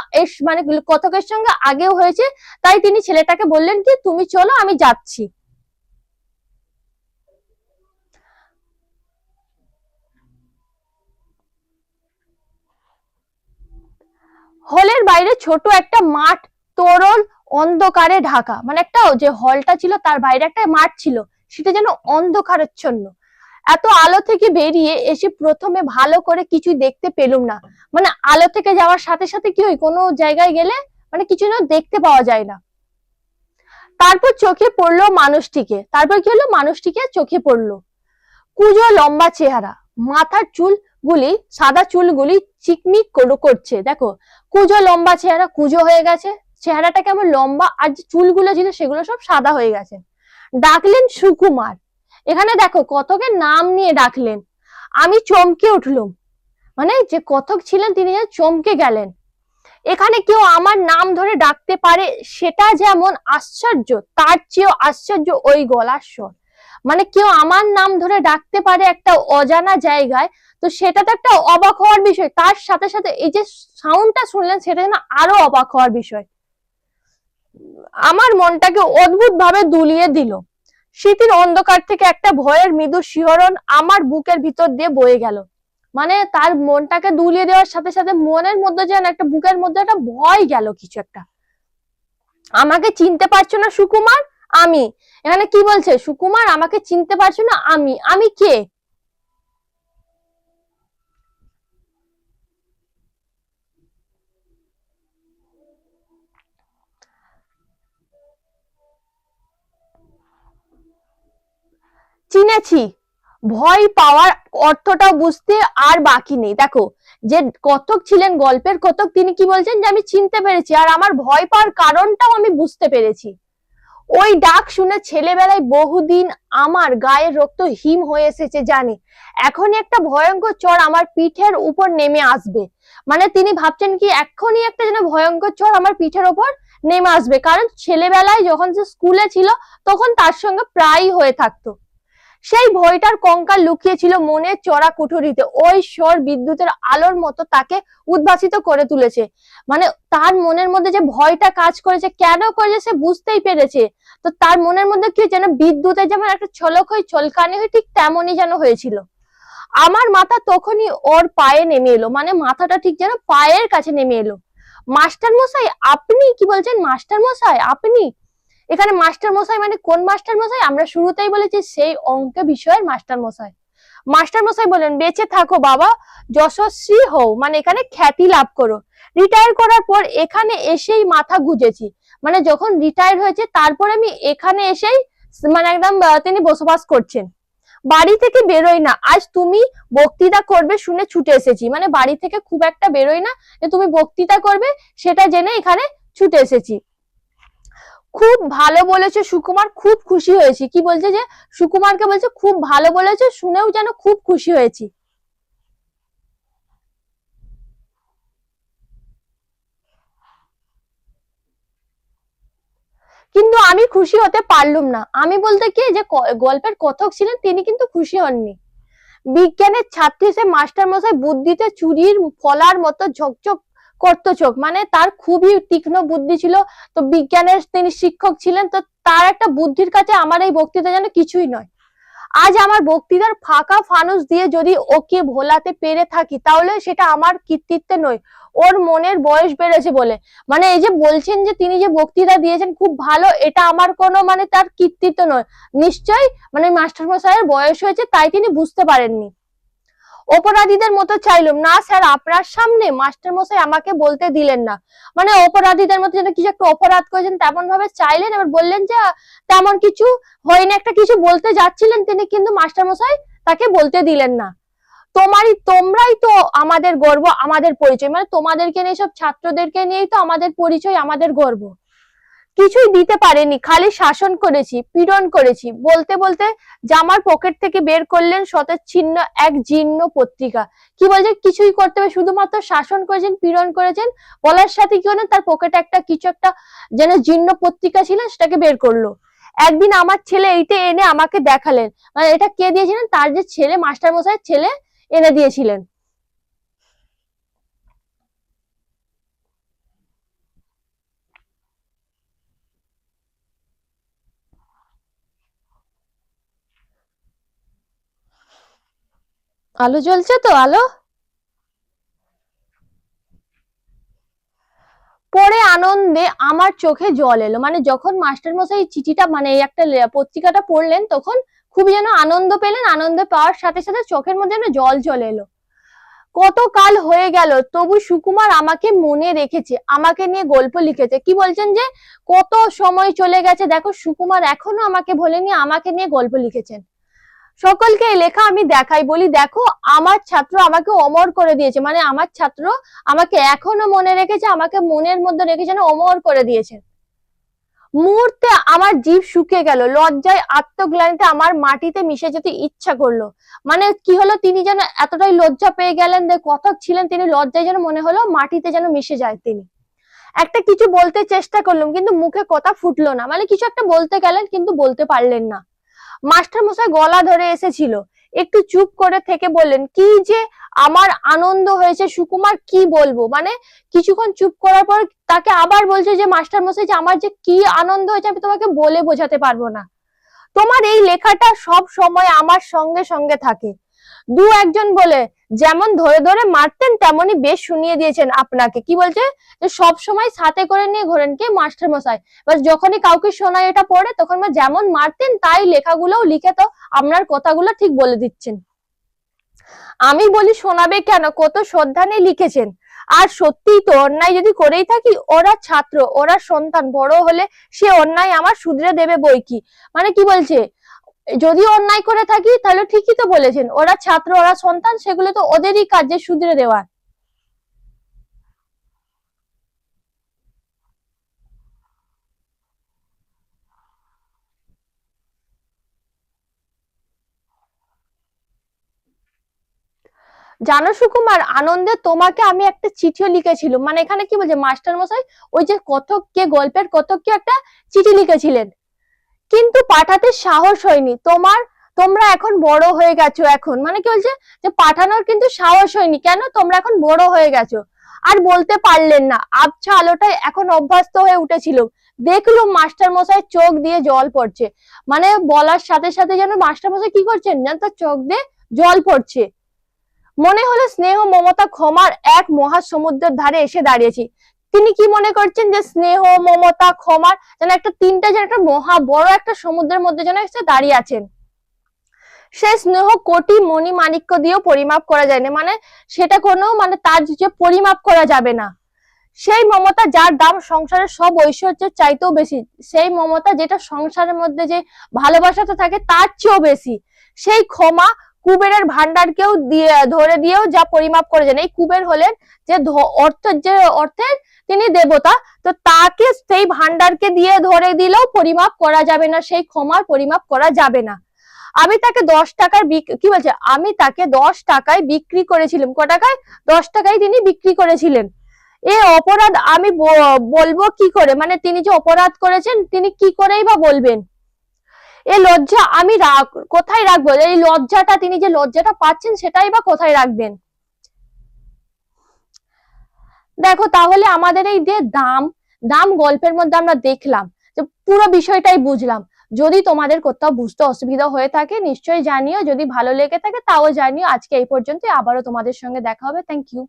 মানে কথকের সঙ্গে আগেও হয়েছে, তাই তিনি ছেলেটাকে বললেন কি, তুমি চলো আমি যাচ্ছি। হলের বাইরে ছোট একটা মাঠ, তরল অন্ধকারে ঢাকা। মানে একটা যে হলটা ছিল তার বাইরে একটা মাঠ ছিল, সেটা যেন অন্ধকারাচ্ছন্ন। এত আলো থেকে বেরিয়ে এসে প্রথমে ভালো করে কিছু দেখতে পেলুম না। মানে আলো থেকে যাওয়ার সাথে সাথে কি হয়, কোনো জায়গায় গেলে মানে কিছু না দেখতে পাওয়া যায় না। তারপর চোখে পড়লো মানুষটিকে, তারপর কি হলো, মানুষটিকে চোখে পড়লো। কুঁজো লম্বা চেহারা, মাথার চুলগুলি, সাদা চুলগুলি চিকমিক করছে। দেখো, কুঁজো লম্বা চেহারা, কুঁজো হয়ে গেছে, চেহারাটা কেমন লম্বা, আর যে চুলগুলো ছিল সেগুলো সব সাদা হয়ে গেছে। ডাকলেন সুকুমার। এখানে দেখো কথকের নাম নিয়ে ডাকলেন। আমি চমকে উঠলুম, মানে যে কথক ছিলেন তিনি চমকে গেলেন। এখানে কেউ আমার নাম ধরে ডাকতে পারে, সেটা যেমন আশ্চর্য, তার চেয়েও আশ্চর্য ওই গলার স্বর। মানে কেউ আমার নাম ধরে ডাকতে পারে একটা অজানা জায়গায়, তো সেটা তো একটা অবাক হওয়ার বিষয়, তার সাথে সাথে এই যে সাউন্ডটা শুনলেন সেটা যেন আরো অবাক হওয়ার বিষয়। আমার মনটাকে অদ্ভুত ভাবে দুলিয়ে দিল। শীতের অন্ধকার থেকে একটা ভয়ের মৃদু শিহরণ আমার বুকের ভিতর দিয়ে বয়ে গেল। মানে তার মনটাকে দুলিয়ে দেওয়ার সাথে সাথে মনের মধ্যে যেন একটা, বুকের মধ্যে একটা ভয় গেল কিছু একটা। আমাকে চিনতে পারছো না সুকুমার? আমি এখানে কি বলছে, সুকুমার আমাকে চিনতে পারছো না? আমি কে? চিনেছি। ভয় পাওয়ার অর্থটা বুঝতে আর বাকি নেই। দেখো, যে কথক ছিলেন, গল্পের কথক, তিনি কি বলছেন, যে আমি চিনতে পেরেছি, আর আমার ভয় পাওয়ার কারণটাও আমি বুঝতে পেরেছি। ওই ডাক শুনে ছেলেবেলায় বহুদিন আমার গায়ের রক্ত হিম হয়ে এসেছে জানি, এখনই একটা ভয়ঙ্কর চড় আমার পিঠের উপর নেমে আসবে। মানে তিনি ভাবছেন কি, এখনই একটা যেন ভয়ঙ্কর চড় আমার পিঠের উপর নেমে আসবে, কারণ ছেলেবেলায় যখন সে স্কুলে ছিল তখন তার সঙ্গে প্রায়ই হয়ে থাকতো। সেই ভয়টার কঙ্কাল লুকিয়ে ছিল মনের চড়া কুঠুরিতে, ওই স্বর বিদ্যুতের আলোর মতো তাকে উদ্ভাসিত করে তুলেছে। মানে তার মনের মধ্যে যে ভয়টা কাজ করেছে, কেন করেছে সে বুঝতেই পেরেছে। তো তার মনের মধ্যে কি যেন বিদ্যুতের যেমন একটা ছলক হয়ে চলকানি হয়ে, ঠিক তেমনই যেন হয়েছিল। আমার মাথা তখনই ওর পায়ে নেমে এলো, মানে মাথাটা ঠিক যেন পায়ের কাছে নেমে এলো। মাস্টার মশাই আপনি কি বলছেন? মাস্টার মশাই আপনি? এখানে মাস্টার মশাই মানে কোন মাস্টার মশাই? আমরা শুরুতেই বলেছি সেই অঙ্ক বিষয়ের মাস্টার মশাই। মাস্টার মশাই বলেন, বেঁচে থাকো বাবা, যশস্বী হও, মানে এখানে খ্যাতি লাভ করো। রিটায়ার করার পর এখানে এসেই মাথা গুঁজেছি, মানে যখন রিটায়ার হয়েছে তারপর আমি এখানে এসেই মানে একদম তিনি বসবাস করছেন। বাড়ি থেকে বেরোই না, আজ তুমি বক্তৃতা করবে শুনে ছুটে এসেছি, মানে বাড়ি থেকে খুব একটা বেরোই না, যে তুমি বক্তৃতা করবে সেটা জেনে এখানে ছুটে এসেছি। খুব ভালো বলেছে সুকুমার, খুব খুশি হয়েছি। কি বলছে? যে সুকুমারকে বলছে খুব ভালো বলেছে, শুনেও যেন খুব খুশি হয়েছি। কিন্তু আমি খুশি হতে পারলুম না। আমি বলতে কি, যে গল্পের কথক ছিলেন তিনি কিন্তু খুশি হননি। বিজ্ঞানের ছাত্রী সে মাস্টার মশাই বুদ্ধিতে চুরির ফলার মতো ঝকঝক করতো চোখ, মানে তার খুবই তীক্ষ্ণ বুদ্ধি ছিল। তো বিজ্ঞানের তিনি শিক্ষক ছিলেন, তো তার একটা বুদ্ধির কাছে আমার এই বক্তৃতা যেন কিছুই নয়। আজ আমার বক্তৃতার ফাঁকা ফানুস দিয়ে যদি ওকে ভোলাতে পেরে থাকি, তাহলে সেটা আমার কৃতিত্বে নয়, ওর মনের বয়স বেড়েছে বলে। মানে এই যে বলছেন যে তিনি যে বক্তৃতা দিয়েছেন খুব ভালো, এটা আমার কোনো মানে তার কৃতিত্ব নয়, নিশ্চয়ই মানে মাস্টার মশাইয়ের বয়স হয়েছে তাই তিনি বুঝতে পারেননি। অপরাধীদের মতো চাইলুম না স্যার, আপনার সামনে। মাস্টার মশাই আমাকে বলতে দিলেন না, মানে অপরাধীদের মতো যেন কিছু একটা অপরাধ করেছেন তেমন ভাবে চাইলেন। এবার বললেন যে তেমন কিছু হয়নি, একটা কিছু বলতে যাচ্ছিলেন তিনি, কিন্তু মাস্টার মশাই তাকে বলতে দিলেন না। তোমরাই তো আমাদের গর্ব, আমাদের পরিচয়, মানে তোমাদেরকে নিয়ে, সব ছাত্রদেরকে নিয়েই তো আমাদের পরিচয়, আমাদের গর্ব। কিছুই দিতে পারেনি, খালি শাসন করেছি, পীড়ন করেছি। বলতে বলতে জামার পকেট থেকে বের করলেন শতচ্ছিন্ন এক জীর্ণ পত্রিকা। কি বলছে? কিছুই করতে হবে, শুধুমাত্র শাসন করেছেন, পীড়ন করেছেন, বলার সাথে কি হলেন, তার পকেটে একটা কিছু একটা যেন জীর্ণ পত্রিকা ছিল, সেটাকে বের করলো। একদিন আমার ছেলে এইটা এনে আমাকে দেখালেন, মানে এটা কে দিয়েছিলেন? তার যে ছেলে, মাস্টার মশাইয়ের ছেলে এনে দিয়েছিলেন। আলো জ্বলছে তো? আলো পড়ে আনন্দে আমার চোখে জল এলো, মানে যখন মাস্টার মশাই চিঠিটা মানে একটা পত্রিকাটা পড়লেন, তখন খুবই যেন আনন্দ পেলেন। আনন্দ পাওয়ার সাথে সাথে চোখের মধ্যে যেন জল চলে এলো। কত কাল হয়ে গেল, তবু সুকুমার আমাকে মনে রেখেছে, আমাকে নিয়ে গল্প লিখেছে। কি বলছেন? যে কত সময় চলে গেছে, দেখো সুকুমার এখনো আমাকে ভোলেনি, আমাকে নিয়ে গল্প লিখেছেন। সকলকে এই লেখা আমি দেখাই, বলি দেখো আমার ছাত্র আমাকে অমর করে দিয়েছে, মানে আমার ছাত্র আমাকে এখনো মনে রেখেছে, আমাকে মনের মধ্যে রেখে যেন অমর করে দিয়েছে। মুহূর্তে আমার জিভ শুকিয়ে গেল, লজ্জায় আত্মগ্লানিতে আমার মাটিতে মিশে যেতে ইচ্ছা করলো। মানে কি হলো, তিনি যেন এতটাই লজ্জা পেয়ে গেলেন, যে কথক ছিলেন তিনি, লজ্জায় যেন মনে হলো মাটিতে যেন মিশে যায় তিনি। একটা কিছু বলতে চেষ্টা করলাম, কিন্তু মুখে কথা ফুটলো না, মানে কিছু একটা বলতে গেলেন কিন্তু বলতে পারলেন না। মাস্টার মশাই গলা ধরে এসেছিল, একটু চুপ করে থেকে বললেন, কি যে আমার আনন্দ হয়েছে সুকুমার, কি বলবো। মানে কিছুক্ষণ চুপ করার পর তাকে আবার বলছে যে মাস্টার মশাই, যে আমার যে কি আনন্দ হয়েছে আমি তোমাকে বলে বোঝাতে পারবো না। তোমার এই লেখাটা সব সময় আমার সঙ্গে সঙ্গে থাকে। দু একজন বলে, যেমন ধরে ধরে মারতেন তেমনি বেশ শুনিয়ে দিয়েছেন আপনাকে। কি বলছে? যে সব সময় সাথে করে নিয়ে ঘোরেন কে? মাস্টার মশাই। বাস যখনই কাউকে শোনায় এটা পড়ে, তখন যেমন মারতেন তাই লেখাগুলোও লিখে তো আপনার কথাগুলো ঠিক বলে দিচ্ছেন। আমি বলি, শোনাবে কেন, কত শ্রদ্ধা নিয়ে লিখেছেন। আর সত্যিই তো, অন্যায় যদি করেই থাকি, ওরা ছাত্র, ওরা সন্তান, বড় হলে সে অন্যায় আমার শুধরে দেবে বই কি। মানে কি বলছে, যদি অন্যায় করে থাকি তাহলে ঠিকই তো বলেছেন, ওরা ছাত্র, ওরা সন্তান, সেগুলো তো ওদেরই কাজ যে শুধরে দেওয়ার। জানো সুকুমার, আনন্দে তোমাকে আমি একটা চিঠিও লিখেছিলাম। মানে এখানে কি বলছে মাস্টার মশাই, ওই যে কথককে, গল্পের কথককে একটা চিঠি লিখেছিলেন, কিন্তু পাঠাতে সাহস হয়নি তোমার। তোমরা এখন বড় হয়ে গেছো, এখন মানে কি বলছে, যে পাঠানোর কিন্তু সাহস হয়নি, কেন? তোমরা এখন বড় হয়ে গেছো, আর বলতে পারলেন না। আবছা আলোটায় এখন অভ্যস্ত হয়ে উঠেছিল। দেখলুম মাস্টার মশাই চোখ দিয়ে জল পড়ছে, মানে বলার সাথে সাথে যেন মাস্টার মশাই কি করছেন, যেন তার চোখ দিয়ে জল পড়ছে। মনে হলো স্নেহ মমতা ক্ষমার এক মহাসমুদ্রের ধারে এসে দাঁড়িয়েছি। তিনি কি মনে করছেন যে স্নেহ মমতা ক্ষমার যেন একটা তিনটা যেন একটা মহা বড় একটা সমুদ্রের মধ্যে যেন এসে দাঁড়িয়ে আছেন। সে স্নেহ কোটি মণি মাণিক্য দিয়েও পরিমাপ করা যায় না, মানে সেটা কোনো মানে তার যে পরিমাপ করা যাবে না। সেই মমতা যার দাম সংসারের সব ঐশ্বর্যের চাইতেও বেশি, সেই মমতা যেটা সংসারের মধ্যে যে ভালোবাসাটা থাকে তার চেয়েও বেশি। সেই ক্ষমা কুবেরের ভান্ডারকেও দিয়ে ধরে দিয়েও যা পরিমাপ করে যান। এই কুবের হলেন যে অর্থের তিনি দেবতা, তো তাকে সেই ভান্ডারকে দিয়ে ধরে দিলেও পরিমাপ করা যাবে না, সেই ক্ষমার পরিমাপ করা যাবে না। আমি তাকে 10 টাকার কি বলছে, আমি তাকে 10 টাকায় বিক্রি করেছিলাম। ক টাকায়? 10 টাকায় তিনি বিক্রি করেছিলেন। এ অপরাধ আমি বলবো কি করে, মানে তিনি যে অপরাধ করেছেন তিনি কি করেই বা বলবেন। এই লজ্জা আমি কোথায় রাখবো? এই লজ্জাটা, তিনি যে লজ্জাটা পাচ্ছেন সেটাই বা কোথায় রাখবেন। দেখো তাহলে আমাদের এই যে দাম দাম গল্পের মধ্যে আমরা দেখলাম যে পুরো বিষয়টাই বুঝলাম। যদি তোমাদের কোথাও বুঝতে অসুবিধা হয়ে থাকে নিশ্চয়ই জানিও, যদি ভালো লেগে থাকে তাও জানিও। আজকে এই পর্যন্ত, আবারও তোমাদের সঙ্গে দেখা হবে। Thank you.